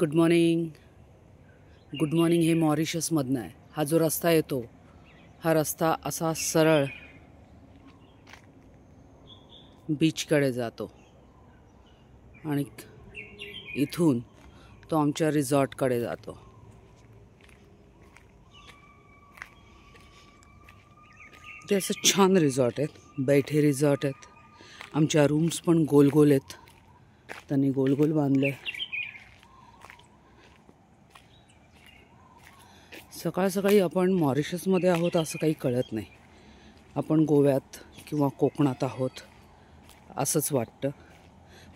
Good morning. Good morning हे मॉरिशसमधनं आहे. हा जो रस्ता येतो हा रस्ता असा सरळ बीचकडे जातो आणि इथून तो आमच्या रिसॉर्टकडे जातो. ते असं छान रिसॉर्ट आहेत, बैठे रिसॉर्ट आहेत. आमच्या रूम्स पण गोल गोल आहेत, त्यांनी गोल गोल बांधले. सकाळ सकाळी आपण मॉरिशसमध्ये आहोत असं काही कळत नाही. आपण गोव्यात किंवा कोकणात आहोत असंच वाटतं.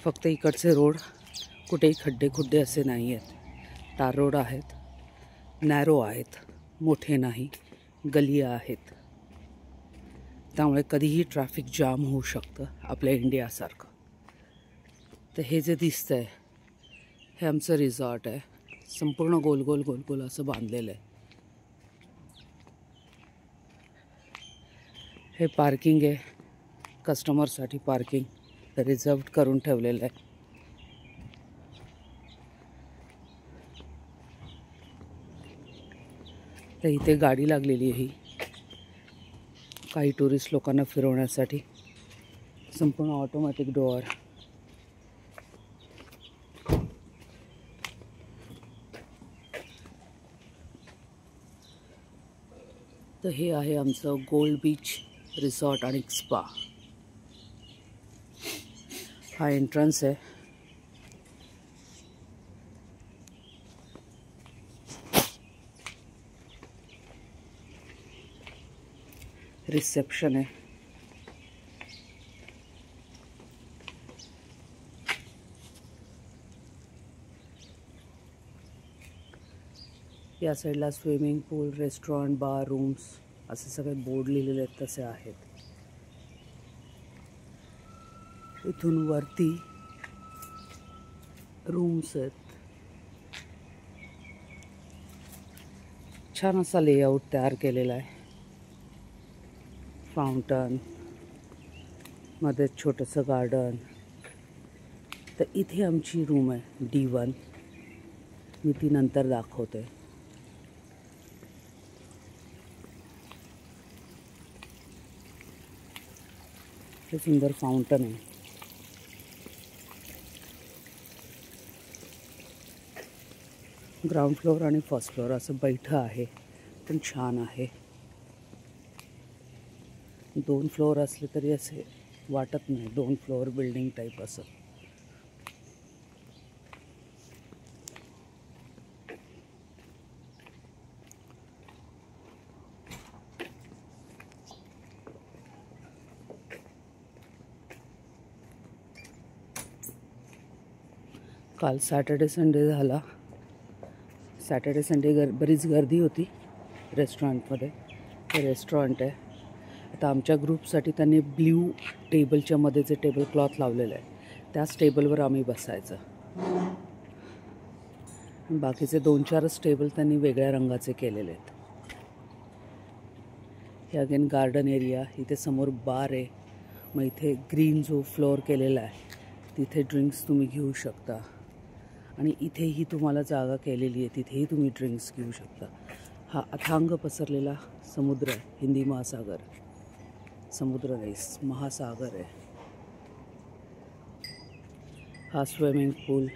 फक्त इकडचे रोड कुठेही खड्डे खुड्डे असे नाही आहेत. टार रोड आहेत, नॅरो आहेत, मोठे नाही, गलिया आहेत. त्यामुळे कधीही ट्रॅफिक जाम होऊ शकतं आपल्या इंडियासारखं. तर हे जे दिसतंय हे आमचं रिसॉर्ट आहे. संपूर्ण गोल गोल गोल गोल असं बांधलेलं आहे. हे पार्किंग आहे, कस्टमरसाठी पार्किंग रिझर्व करून ठेवलेलं आहे. तर इथे गाडी लागलेली आहे ही काही टुरिस्ट लोकांना फिरवण्यासाठी. संपूर्ण ऑटोमॅटिक डोअर. तर हे आहे आमचं गोल्ड बीच रिसॉर्ट आणि स्पा. हा एंट्रन्स आहे. रिसेप्शन आहे. या साईडला स्विमिंग पूल, रेस्टॉरंट, बार, रूम्स असे सगळे बोर्ड लिहिलेले आहेत तसे आहेत. इथून वरती रूम्स आहेत. छान असा लेआउट तयार केलेला आहे. फाउंटन, मध्ये छोटंसं गार्डन. तर इथे आमची रूम आहे D1. मी ती नंतर दाखवते. हे सुंदर फाउंटन आहे. ग्राउंड फ्लोअर आणि फर्स्ट फ्लोअर असं बैठं आहे, पण छान आहे. 2 फ्लोअर असले तरी असे वाटत नाही, 2 फ्लोअर बिल्डिंग टाईप असं. काल सॅटर्डे संडे झाला. सॅटर्डे संडे बरीच गर्दी होती रेस्टॉरंटमध्ये. हे रेस्टॉरंट आहे. आता आमच्या ग्रुपसाठी त्यांनी ब्ल्यू टेबलच्या मध्ये जे टेबल क्लॉथ लावलेलं आहे त्याच टेबलवर आम्ही बसायचं. बाकीचे 2-4च टेबल त्यांनी वेगळ्या रंगाचे केलेले आहेत. हे अगेन गार्डन एरिया. इथे समोर बार आहे. मग इथे ग्रीन जो फ्लोअर केलेला आहे तिथे ड्रिंक्स तुम्ही घेऊ शकता. आणि इथेही तुम्हाला जागा केलेली आहे, तिथेही तुम्ही ड्रिंक्स घेऊ शकता. हा अथांग पसरलेला समुद्र आहे, हिंदी महासागर. समुद्र नाही, महासागर आहे. हा स्विमिंग पूल.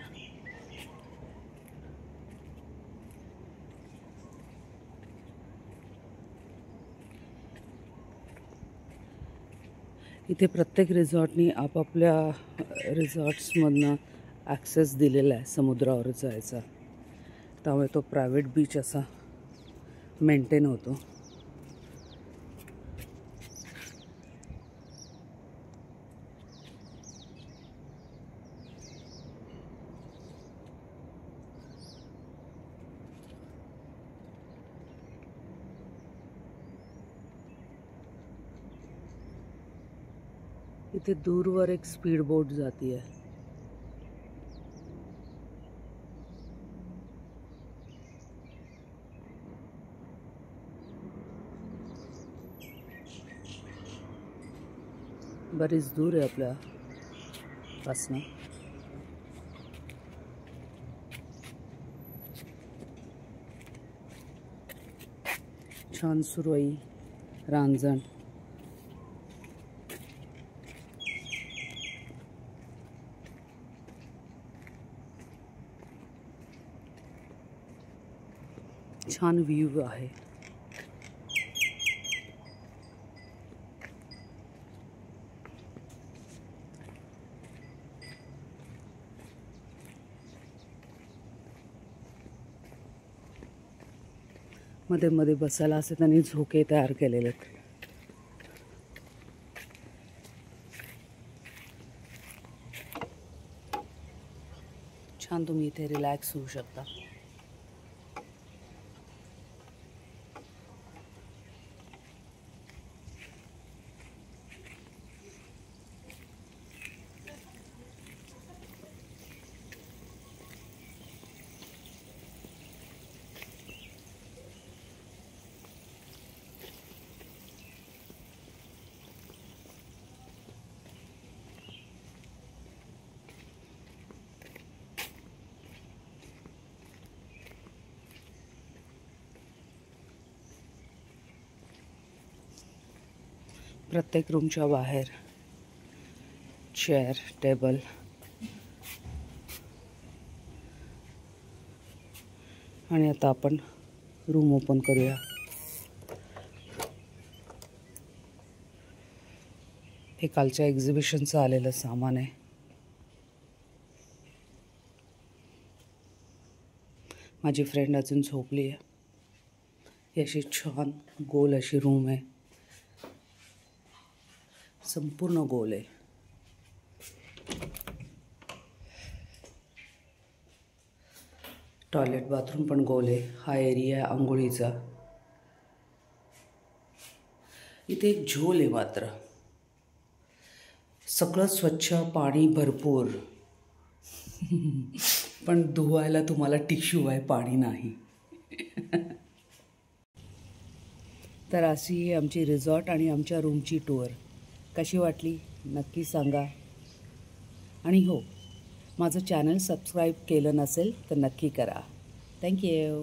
इथे प्रत्येक रिसॉर्टनी आपापल्या रिसॉर्ट्समधनं ॲक्सेस दिलेला आहे समुद्रावर जायचा. त्यामुळे तो प्रायव्हेट बीच असा मेंटेन होतो. इथे दूरवर एक स्पीड बोट जाती आहे. बरीच दूर आहे आपल्यापासनं. छान सुरई, रांजण. छान व्ह्यू आहे. मध्ये मध्ये बसायला असे त्यांनी झोके तयार केलेले आहेत. छान तुम्ही इथे रिलॅक्स होऊ शकता. प्रत्येक रूमच्या बाहेर चेअर, टेबल आणि आता आपण रूम ओपन करूया. हे कालच्या एक्झिबिशनचं आलेलं सामान आहे. माझी फ्रेंड अजून झोपली आहे. ही अशी छान गोल अशी रूम आहे. संपूर्ण गोल आहे. टॉयलेट बाथरूम पण गोल आहे. हा एरिया आहे आंघोळीचा. इथे एक झोल आहे मात्र. सगळं स्वच्छ, पाणी भरपूर. पण धुवायला तुम्हाला टिश्यू आहे, पाणी नाही. तर अशी ही आमची रिसॉर्ट आणि आमच्या रूमची टूर कशी वाटली नक्की सांगा. आणि हो, माझं चॅनल सबस्क्राईब केलं नसेल तर नक्की करा. थँक्यू.